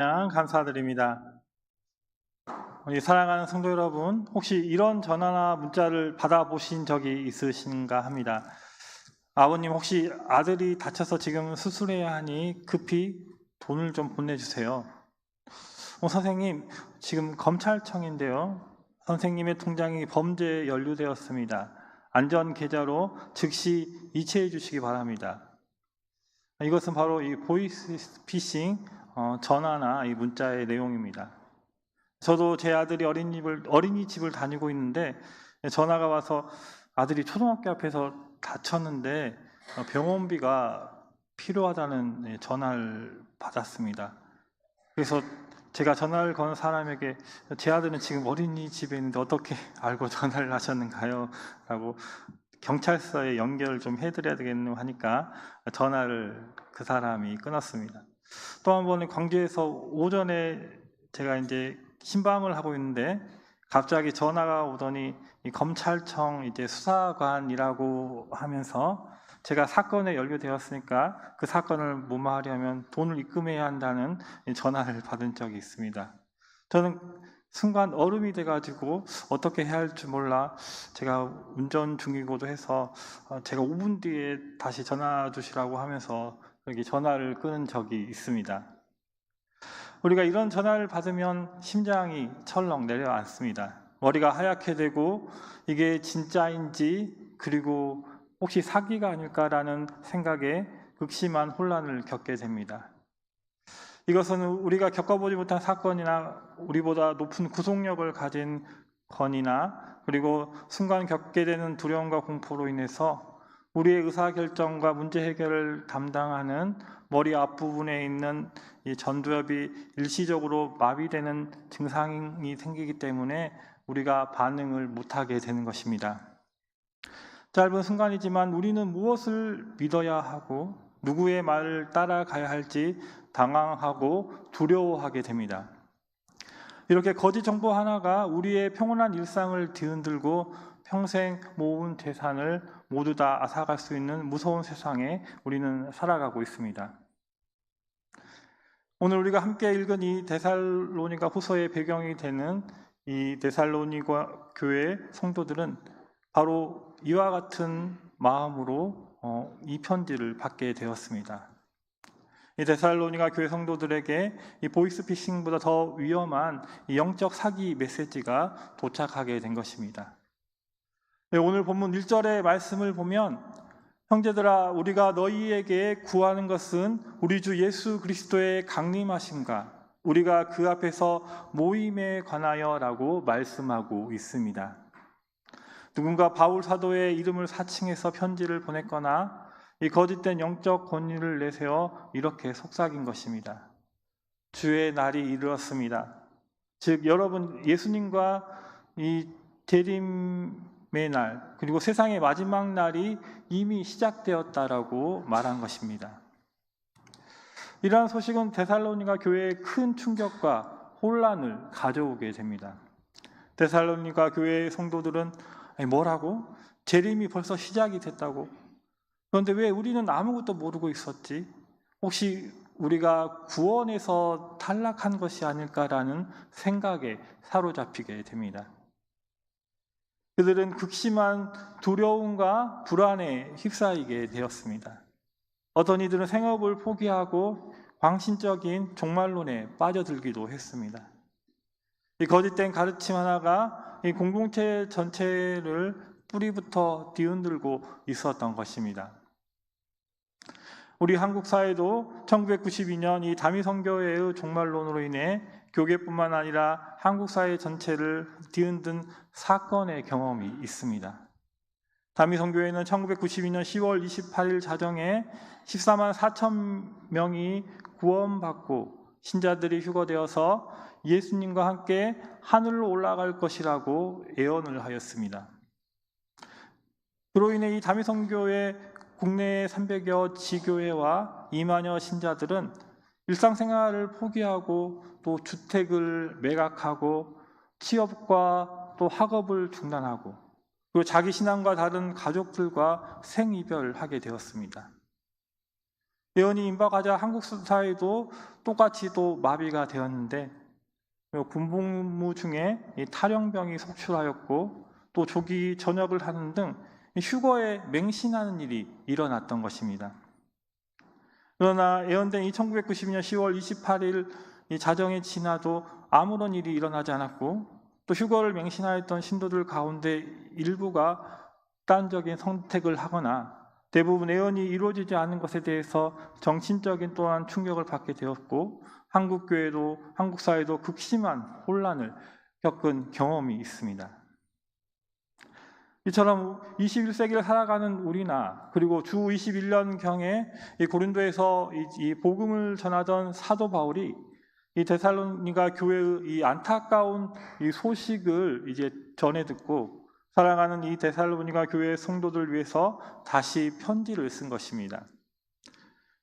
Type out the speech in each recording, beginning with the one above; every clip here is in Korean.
감사드립니다. 우리 사랑하는 성도 여러분, 혹시 이런 전화나 문자를 받아보신 적이 있으신가 합니다. 아버님, 혹시 아들이 다쳐서 지금 수술해야 하니 급히 돈을 좀 보내주세요. 선생님, 지금 검찰청인데요. 선생님의 통장이 범죄에 연루되었습니다. 안전계좌로 즉시 이체해 주시기 바랍니다. 이것은 바로 이 보이스피싱 전화나 이 문자의 내용입니다. 저도 제 아들이 어린이집을 다니고 있는데 전화가 와서 아들이 초등학교 앞에서 다쳤는데 병원비가 필요하다는 전화를 받았습니다. 그래서 제가 전화를 건 사람에게 제 아들은 지금 어린이집에 있는데 어떻게 알고 전화를 하셨는가요? 라고 경찰서에 연결을 좀 해드려야 되겠노 하니까 전화를 그 사람이 끊었습니다. 또 한 번은 광주에서 오전에 제가 이제 신방을 하고 있는데 갑자기 전화가 오더니 이 검찰청 이제 수사관이라고 하면서 제가 사건에 연루되었으니까 그 사건을 무마하려면 돈을 입금해야 한다는 전화를 받은 적이 있습니다. 저는 순간 얼음이 돼가지고 어떻게 해야 할 줄 몰라 제가 운전 중이고도 해서 제가 5분 뒤에 다시 전화 주시라고 하면서 여기 전화를 끊은 적이 있습니다. 우리가 이런 전화를 받으면 심장이 철렁 내려앉습니다. 머리가 하얗게 되고 이게 진짜인지 그리고 혹시 사기가 아닐까라는 생각에 극심한 혼란을 겪게 됩니다. 이것은 우리가 겪어보지 못한 사건이나 우리보다 높은 구속력을 가진 건이나 그리고 순간 겪게 되는 두려움과 공포로 인해서 우리의 의사결정과 문제 해결을 담당하는 머리 앞부분에 있는 이 전두엽이 일시적으로 마비되는 증상이 생기기 때문에 우리가 반응을 못하게 되는 것입니다. 짧은 순간이지만 우리는 무엇을 믿어야 하고 누구의 말을 따라가야 할지 당황하고 두려워하게 됩니다. 이렇게 거짓 정보 하나가 우리의 평온한 일상을 뒤흔들고 평생 모은 재산을 모두 다 앗아갈 수 있는 무서운 세상에 우리는 살아가고 있습니다. 오늘 우리가 함께 읽은 이 데살로니가 후서의 배경이 되는 이 데살로니가 교회 성도들은 바로 이와 같은 마음으로 이 편지를 받게 되었습니다. 이 데살로니가 교회 성도들에게 이 보이스피싱보다 더 위험한 이 영적 사기 메시지가 도착하게 된 것입니다. 오늘 본문 1절의 말씀을 보면 형제들아 우리가 너희에게 구하는 것은 우리 주 예수 그리스도의 강림하심과 우리가 그 앞에서 모임에 관하여라고 말씀하고 있습니다. 누군가 바울 사도의 이름을 사칭해서 편지를 보냈거나 이 거짓된 영적 권위를 내세워 이렇게 속삭인 것입니다. 주의 날이 이르렀습니다. 즉 여러분 예수님과 이 재림의 날 그리고 세상의 마지막 날이 이미 시작되었다라고 말한 것입니다. 이러한 소식은 데살로니가 교회에 큰 충격과 혼란을 가져오게 됩니다. 데살로니가 교회의 성도들은 뭐라고? 재림이 벌써 시작이 됐다고? 그런데 왜 우리는 아무것도 모르고 있었지? 혹시 우리가 구원에서 탈락한 것이 아닐까라는 생각에 사로잡히게 됩니다. 그들은 극심한 두려움과 불안에 휩싸이게 되었습니다. 어떤 이들은 생업을 포기하고 광신적인 종말론에 빠져들기도 했습니다. 이 거짓된 가르침 하나가 이 공동체 전체를 뿌리부터 뒤흔들고 있었던 것입니다. 우리 한국 사회도 1992년 이 다미선교회의 종말론으로 인해 교계뿐만 아니라 한국 사회 전체를 뒤흔든 사건의 경험이 있습니다. 다미선교회는 1992년 10월 28일 자정에 14만 4천 명이 구원받고 신자들이 휴거되어서 예수님과 함께 하늘로 올라갈 것이라고 예언을 하였습니다. 그로 인해 이 다미선교회 국내 300여 지교회와 2만여 신자들은 일상생활을 포기하고 또 주택을 매각하고 취업과 또 학업을 중단하고 그리고 자기 신앙과 다른 가족들과 생이별하게 되었습니다. 예언이 임박하자 한국 사회도 똑같이 또 마비가 되었는데 군복무 중에 이 탈영병이 속출하였고 또 조기 전역을 하는 등 휴거에 맹신하는 일이 일어났던 것입니다. 그러나 예언된 1992년 10월 28일 이 자정이 지나도 아무런 일이 일어나지 않았고 또 휴거를 맹신하였던 신도들 가운데 일부가 극단적인 선택을 하거나 대부분 예언이 이루어지지 않은 것에 대해서 정신적인 또한 충격을 받게 되었고 한국 사회도 극심한 혼란을 겪은 경험이 있습니다. 이처럼 21세기를 살아가는 우리나 그리고 주 21년경에 이 고린도에서 이 복음을 전하던 사도 바울이 이 데살로니가 교회의 이 안타까운 이 소식을 이제 전해 듣고 사랑하는 이 데살로니가 교회 성도들을 위해서 다시 편지를 쓴 것입니다.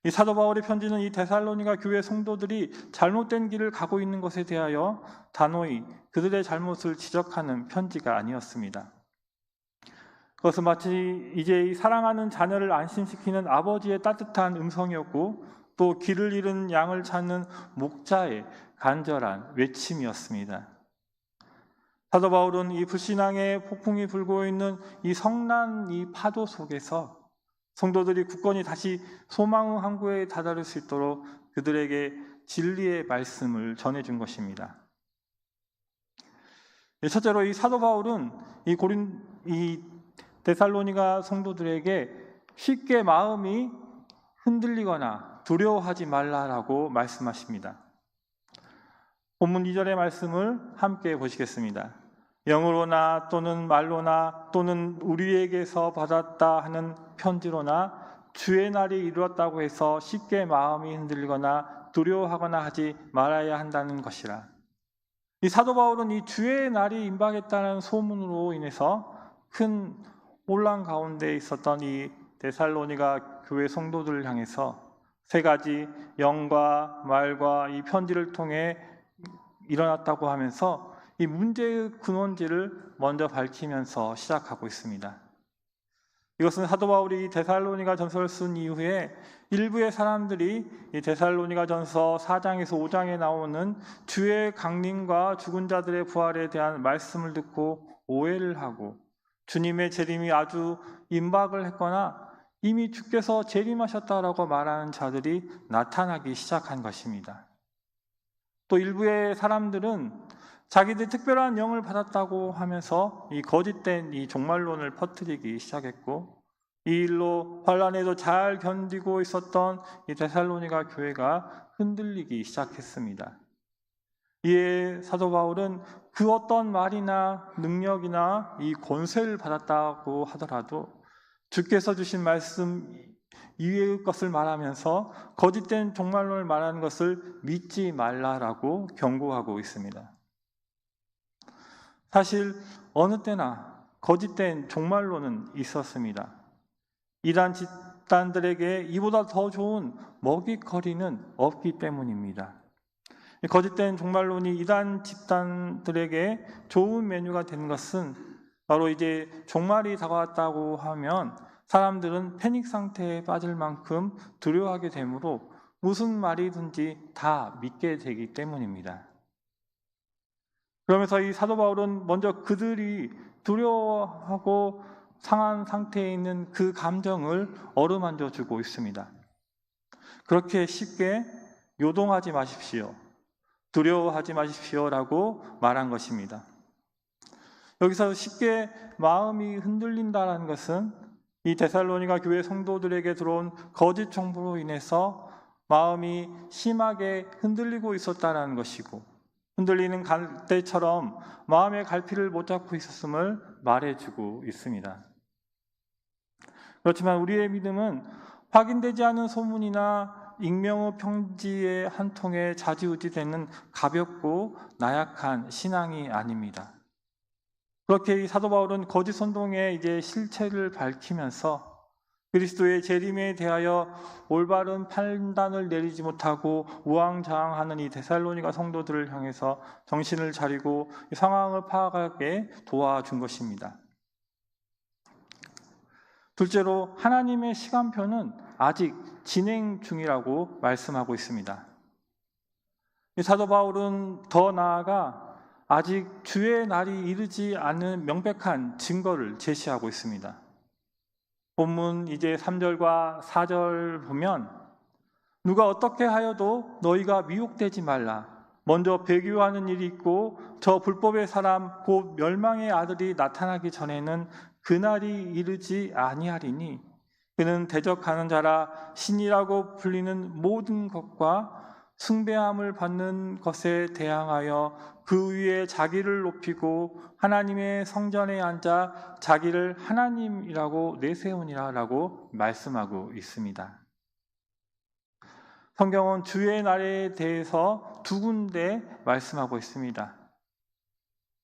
이 사도 바울의 편지는 이 데살로니가 교회 성도들이 잘못된 길을 가고 있는 것에 대하여 단호히 그들의 잘못을 지적하는 편지가 아니었습니다. 그것은 마치 이제 이 사랑하는 자녀를 안심시키는 아버지의 따뜻한 음성이었고 또 길을 잃은 양을 찾는 목자의 간절한 외침이었습니다. 사도 바울은 이 불신앙의 폭풍이 불고 있는 이 성난 이 파도 속에서 성도들이 굳건히 다시 소망의 항구에 다다를 수 있도록 그들에게 진리의 말씀을 전해준 것입니다. 첫째로 이 사도 바울은 이 데살로니가 성도들에게 쉽게 마음이 흔들리거나 두려워하지 말라라고 말씀하십니다. 본문 2절의 말씀을 함께 보시겠습니다. 영으로나 또는 말로나 또는 우리에게서 받았다 하는 편지로나 주의 날이 이루었다고 해서 쉽게 마음이 흔들리거나 두려워하거나 하지 말아야 한다는 것이라. 이 사도 바울은 이 주의 날이 임박했다는 소문으로 인해서 큰 혼란 가운데 있었던 이 데살로니가 교회 성도들을 향해서 세 가지 영과 말과 이 편지를 통해 일어났다고 하면서 이 문제의 근원지를 먼저 밝히면서 시작하고 있습니다. 이것은 사도 바울이 데살로니가 전서를 쓴 이후에 일부의 사람들이 이 데살로니가 전서 4장에서 5장에 나오는 주의 강림과 죽은 자들의 부활에 대한 말씀을 듣고 오해를 하고 주님의 재림이 아주 임박을 했거나 이미 주께서 재림하셨다라고 말하는 자들이 나타나기 시작한 것입니다. 또 일부의 사람들은 자기들 특별한 영을 받았다고 하면서 이 거짓된 이 종말론을 퍼뜨리기 시작했고 이 일로 환란에도 잘 견디고 있었던 이 데살로니가 교회가 흔들리기 시작했습니다. 이에 사도 바울은 그 어떤 말이나 능력이나 이 권세를 받았다고 하더라도 주께서 주신 말씀 이외의 것을 말하면서 거짓된 종말론을 말하는 것을 믿지 말라라고 경고하고 있습니다. 사실 어느 때나 거짓된 종말론은 있었습니다. 이단 집단들에게 이보다 더 좋은 먹잇거리는 없기 때문입니다. 거짓된 종말론이 이단 집단들에게 좋은 메뉴가 된 것은 바로 이제 종말이 다가왔다고 하면 사람들은 패닉 상태에 빠질 만큼 두려워하게 되므로 무슨 말이든지 다 믿게 되기 때문입니다. 그러면서 이 사도 바울은 먼저 그들이 두려워하고 상한 상태에 있는 그 감정을 어루만져 주고 있습니다. 그렇게 쉽게 요동하지 마십시오. 두려워하지 마십시오라고 말한 것입니다. 여기서 쉽게 마음이 흔들린다는 것은 이 데살로니가 교회 성도들에게 들어온 거짓 정보로 인해서 마음이 심하게 흔들리고 있었다는 것이고 흔들리는 갈대처럼 마음의 갈피를 못 잡고 있었음을 말해주고 있습니다. 그렇지만 우리의 믿음은 확인되지 않은 소문이나 익명의 편지의 한 통에 좌지우지되는 가볍고 나약한 신앙이 아닙니다. 그렇게 이 사도 바울은 거짓 선동의 이제 실체를 밝히면서 그리스도의 재림에 대하여 올바른 판단을 내리지 못하고 우왕좌왕하는 이 데살로니가 성도들을 향해서 정신을 차리고 상황을 파악하게 도와준 것입니다. 둘째로 하나님의 시간표는 아직 진행 중이라고 말씀하고 있습니다. 이 사도 바울은 더 나아가 아직 주의 날이 이르지 않은 명백한 증거를 제시하고 있습니다. 본문 이제 3절과 4절 보면 누가 어떻게 하여도 너희가 미혹되지 말라. 먼저 배교하는 일이 있고 저 불법의 사람 곧 멸망의 아들이 나타나기 전에는 그날이 이르지 아니하리니 그는 대적하는 자라 신이라고 불리는 모든 것과 숭배함을 받는 것에 대항하여 그 위에 자기를 높이고 하나님의 성전에 앉아 자기를 하나님이라고 내세우니라라고 말씀하고 있습니다. 성경은 주의 날에 대해서 두 군데 말씀하고 있습니다.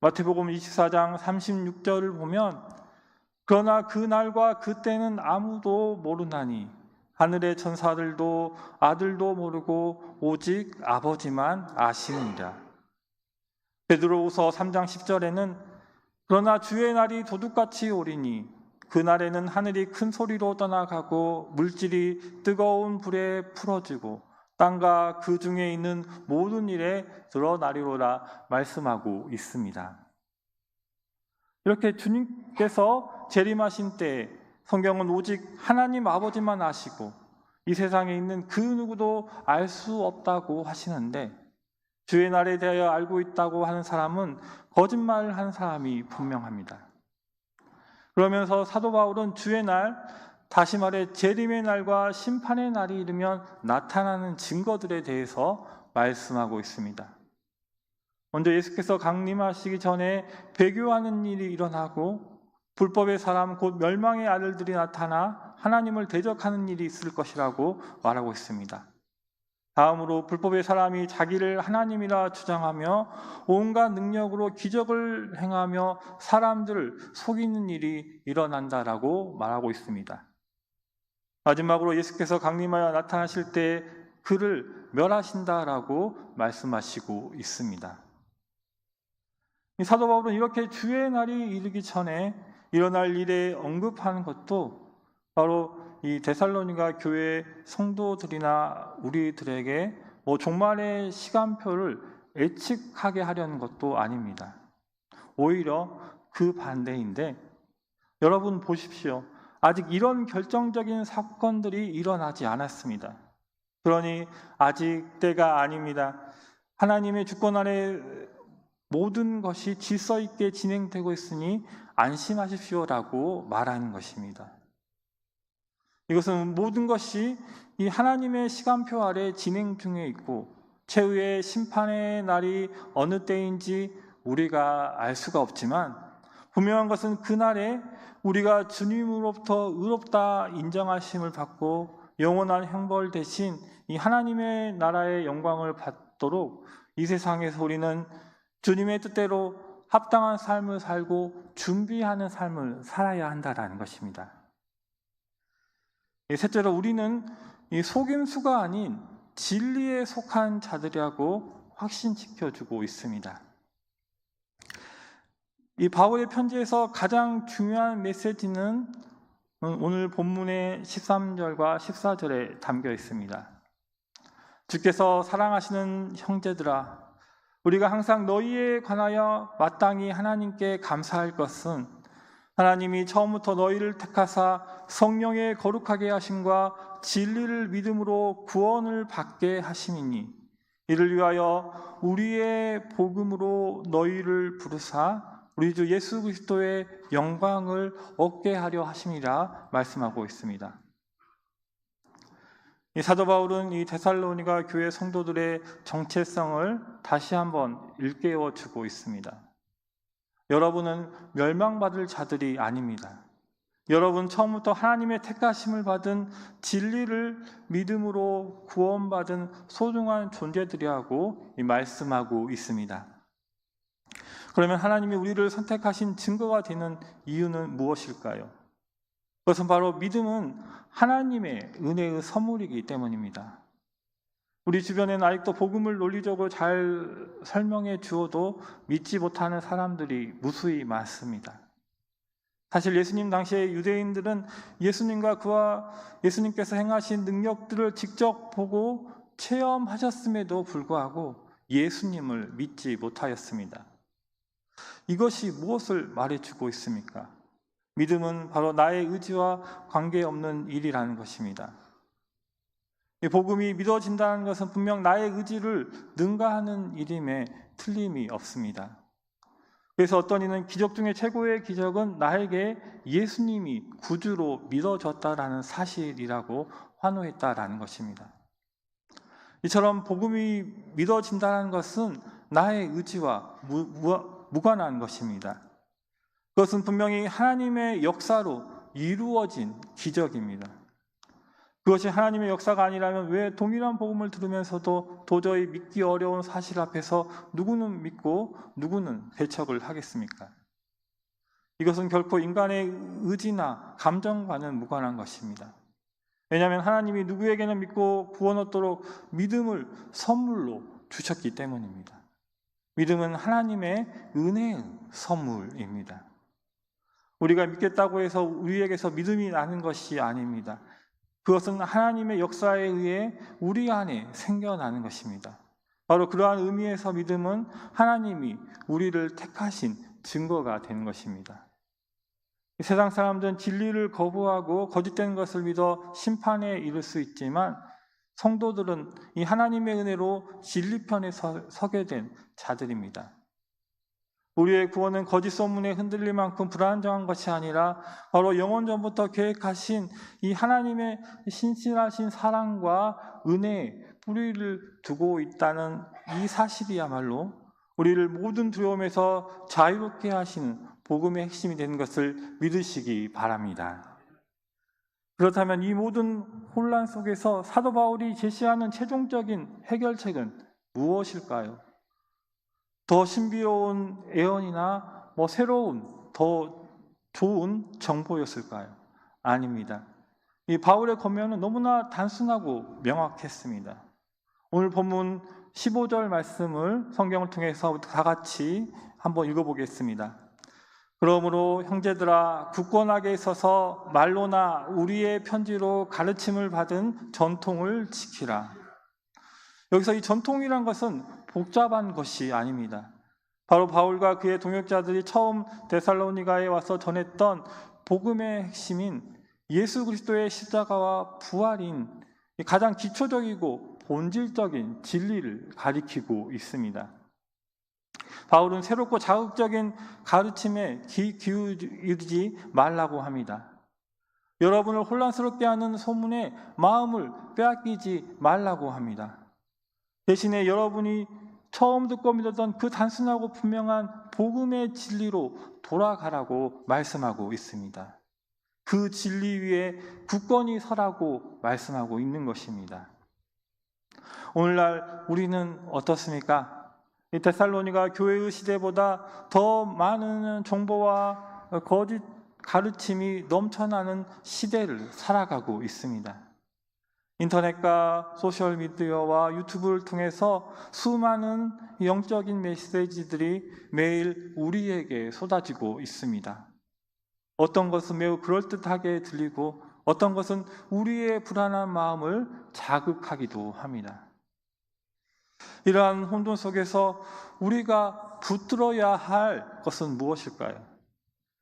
마태복음 24장 36절을 보면 그러나 그 날과 그 때는 아무도 모르나니 하늘의 천사들도 아들도 모르고 오직 아버지만 아시느니라. 베드로후서 3장 10절에는 그러나 주의 날이 도둑같이 오리니 그 날에는 하늘이 큰 소리로 떠나가고 물질이 뜨거운 불에 풀어지고 땅과 그 중에 있는 모든 일에 드러나리로라 말씀하고 있습니다. 이렇게 주님께서 재림하신 때 성경은 오직 하나님 아버지만 아시고 이 세상에 있는 그 누구도 알 수 없다고 하시는데 주의 날에 대하여 알고 있다고 하는 사람은 거짓말을 한 사람이 분명합니다. 그러면서 사도 바울은 주의 날, 다시 말해 재림의 날과 심판의 날이 이르면 나타나는 증거들에 대해서 말씀하고 있습니다. 먼저 예수께서 강림하시기 전에 배교하는 일이 일어나고 불법의 사람 곧 멸망의 아들들이 나타나 하나님을 대적하는 일이 있을 것이라고 말하고 있습니다. 다음으로 불법의 사람이 자기를 하나님이라 주장하며 온갖 능력으로 기적을 행하며 사람들을 속이는 일이 일어난다라고 말하고 있습니다. 마지막으로 예수께서 강림하여 나타나실 때 그를 멸하신다라고 말씀하시고 있습니다. 이 사도 바울은 이렇게 주의 날이 이르기 전에 일어날 일에 언급하는 것도 바로 이 데살로니가 교회 성도들이나 우리들에게 종말의 시간표를 예측하게 하려는 것도 아닙니다. 오히려 그 반대인데 여러분 보십시오. 아직 이런 결정적인 사건들이 일어나지 않았습니다. 그러니 아직 때가 아닙니다. 하나님의 주권 아래 모든 것이 질서 있게 진행되고 있으니 안심하십시오라고 말하는 것입니다. 이것은 모든 것이 이 하나님의 시간표 아래 진행 중에 있고 최후의 심판의 날이 어느 때인지 우리가 알 수가 없지만 분명한 것은 그날에 우리가 주님으로부터 의롭다 인정하심을 받고 영원한 형벌 대신 이 하나님의 나라의 영광을 받도록 이 세상에서 우리는 주님의 뜻대로 합당한 삶을 살고 준비하는 삶을 살아야 한다는 것입니다. 셋째로 우리는 이 속임수가 아닌 진리에 속한 자들이라고 확신시켜주고 있습니다. 이 바울의 편지에서 가장 중요한 메시지는 오늘 본문의 13절과 14절에 담겨 있습니다. 주께서 사랑하시는 형제들아, 우리가 항상 너희에 관하여 마땅히 하나님께 감사할 것은 하나님이 처음부터 너희를 택하사 성령의 거룩하게 하심과 진리를 믿음으로 구원을 받게 하심이니 이를 위하여 우리의 복음으로 너희를 부르사 우리 주 예수 그리스도의 영광을 얻게 하려 하심이라 말씀하고 있습니다. 이 사도 바울은 이 데살로니가 교회 성도들의 정체성을 다시 한번 일깨워 주고 있습니다. 여러분은 멸망받을 자들이 아닙니다. 여러분 처음부터 하나님의 택하심을 받은 진리를 믿음으로 구원받은 소중한 존재들이라고 말씀하고 있습니다. 그러면 하나님이 우리를 선택하신 증거가 되는 이유는 무엇일까요? 그것은 바로 믿음은 하나님의 은혜의 선물이기 때문입니다. 우리 주변에는 아직도 복음을 논리적으로 잘 설명해 주어도 믿지 못하는 사람들이 무수히 많습니다. 사실 예수님 당시에 유대인들은 예수님과 예수님께서 행하신 능력들을 직접 보고 체험하셨음에도 불구하고 예수님을 믿지 못하였습니다. 이것이 무엇을 말해주고 있습니까? 믿음은 바로 나의 의지와 관계없는 일이라는 것입니다. 이 복음이 믿어진다는 것은 분명 나의 의지를 능가하는 일임에 틀림이 없습니다. 그래서 어떤 이는 기적 중에 최고의 기적은 나에게 예수님이 구주로 믿어졌다라는 사실이라고 환호했다라는 것입니다. 이처럼 복음이 믿어진다는 것은 나의 의지와 무관한 것입니다. 그것은 분명히 하나님의 역사로 이루어진 기적입니다. 그것이 하나님의 역사가 아니라면 왜 동일한 복음을 들으면서도 도저히 믿기 어려운 사실 앞에서 누구는 믿고 누구는 배척을 하겠습니까? 이것은 결코 인간의 의지나 감정과는 무관한 것입니다. 왜냐하면 하나님이 누구에게는 믿고 구원 얻도록 믿음을 선물로 주셨기 때문입니다. 믿음은 하나님의 은혜의 선물입니다. 우리가 믿겠다고 해서 우리에게서 믿음이 나는 것이 아닙니다. 그것은 하나님의 역사에 의해 우리 안에 생겨나는 것입니다. 바로 그러한 의미에서 믿음은 하나님이 우리를 택하신 증거가 되는 것입니다. 세상 사람들은 진리를 거부하고 거짓된 것을 믿어 심판에 이를 수 있지만 성도들은 이 하나님의 은혜로 진리편에 서게 된 자들입니다. 우리의 구원은 거짓 소문에 흔들릴 만큼 불안정한 것이 아니라 바로 영원 전부터 계획하신 이 하나님의 신실하신 사랑과 은혜에 뿌리를 두고 있다는 이 사실이야말로 우리를 모든 두려움에서 자유롭게 하시는 복음의 핵심이 되는 것을 믿으시기 바랍니다. 그렇다면 이 모든 혼란 속에서 사도 바울이 제시하는 최종적인 해결책은 무엇일까요? 더 신비로운 애언이나 새로운 더 좋은 정보였을까요? 아닙니다. 이 바울의 권면은 너무나 단순하고 명확했습니다. 오늘 본문 15절 말씀을 성경을 통해서 다 같이 한번 읽어보겠습니다. 그러므로 형제들아 굳건하게 서서 말로나 우리의 편지로 가르침을 받은 전통을 지키라. 여기서 이 전통이란 것은 복잡한 것이 아닙니다. 바로 바울과 그의 동역자들이 처음 데살로니가에 와서 전했던 복음의 핵심인 예수 그리스도의 십자가와 부활인 가장 기초적이고 본질적인 진리를 가리키고 있습니다. 바울은 새롭고 자극적인 가르침에 기울이지 말라고 합니다. 여러분을 혼란스럽게 하는 소문에 마음을 빼앗기지 말라고 합니다. 대신에 여러분이 처음 듣고 믿었던 그 단순하고 분명한 복음의 진리로 돌아가라고 말씀하고 있습니다. 그 진리 위에 굳건히 서라고 말씀하고 있는 것입니다. 오늘날 우리는 어떻습니까? 이 데살로니가 교회의 시대보다 더 많은 정보와 거짓 가르침이 넘쳐나는 시대를 살아가고 있습니다. 인터넷과 소셜미디어와 유튜브를 통해서 수많은 영적인 메시지들이 매일 우리에게 쏟아지고 있습니다. 어떤 것은 매우 그럴듯하게 들리고 어떤 것은 우리의 불안한 마음을 자극하기도 합니다. 이러한 혼돈 속에서 우리가 붙들어야 할 것은 무엇일까요?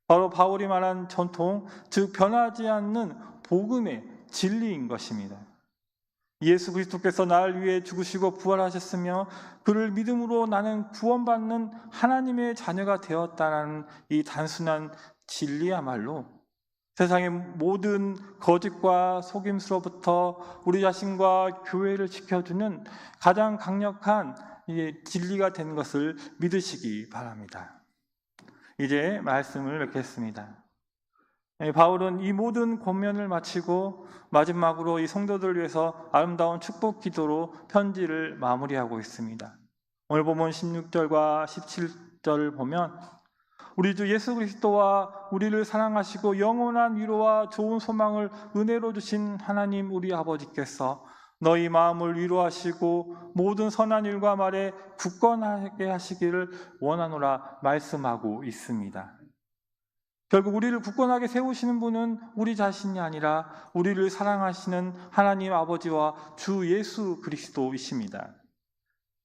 바로 바울이 말한 전통, 즉 변하지 않는 복음의 진리인 것입니다. 예수 그리스도께서 나를 위해 죽으시고 부활하셨으며 그를 믿음으로 나는 구원받는 하나님의 자녀가 되었다는 이 단순한 진리야말로 세상의 모든 거짓과 속임수로부터 우리 자신과 교회를 지켜주는 가장 강력한 진리가 되는 것을 믿으시기 바랍니다. 이제 말씀을 맺겠습니다. 바울은 이 모든 권면을 마치고 마지막으로 이 성도들을 위해서 아름다운 축복 기도로 편지를 마무리하고 있습니다. 오늘 본문 16절과 17절을 보면 우리 주 예수 그리스도와 우리를 사랑하시고 영원한 위로와 좋은 소망을 은혜로 주신 하나님 우리 아버지께서 너희 마음을 위로하시고 모든 선한 일과 말에 굳건하게 하시기를 원하노라 말씀하고 있습니다. 결국 우리를 굳건하게 세우시는 분은 우리 자신이 아니라 우리를 사랑하시는 하나님 아버지와 주 예수 그리스도이십니다.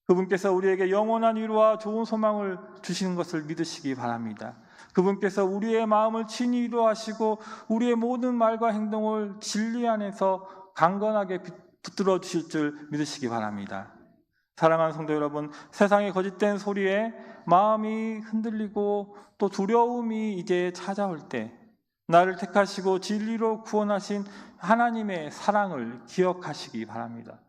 그분께서 우리에게 영원한 위로와 좋은 소망을 주시는 것을 믿으시기 바랍니다. 그분께서 우리의 마음을 친히 위로하시고 우리의 모든 말과 행동을 진리 안에서 강건하게 붙들어 주실 줄 믿으시기 바랍니다. 사랑하는 성도 여러분, 세상의 거짓된 소리에 마음이 흔들리고 또 두려움이 이제 찾아올 때 나를 택하시고 진리로 구원하신 하나님의 사랑을 기억하시기 바랍니다.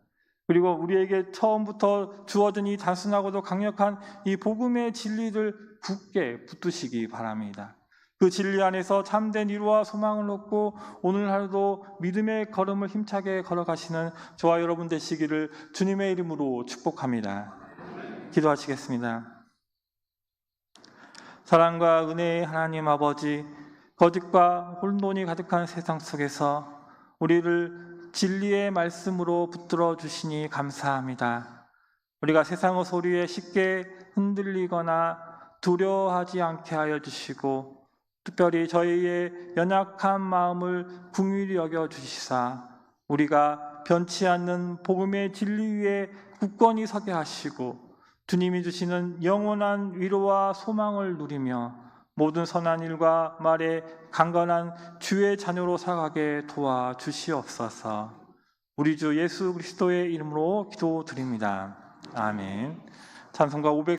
그리고 우리에게 처음부터 주어진 이 단순하고도 강력한 이 복음의 진리를 굳게 붙드시기 바랍니다. 그 진리 안에서 참된 위로와 소망을 얻고 오늘 하루도 믿음의 걸음을 힘차게 걸어가시는 저와 여러분 되시기를 주님의 이름으로 축복합니다. 기도하시겠습니다. 사랑과 은혜의 하나님 아버지, 거짓과 혼돈이 가득한 세상 속에서 우리를 진리의 말씀으로 붙들어 주시니 감사합니다. 우리가 세상의 소리에 쉽게 흔들리거나 두려워하지 않게 하여 주시고 특별히 저희의 연약한 마음을 긍휼히 여겨 주시사 우리가 변치 않는 복음의 진리 위에 굳건히 서게 하시고 주님이 주시는 영원한 위로와 소망을 누리며 모든 선한 일과 말에 강건한 주의 자녀로 살아가게 도와주시옵소서. 우리 주 예수 그리스도의 이름으로 기도드립니다. 아멘. 찬송가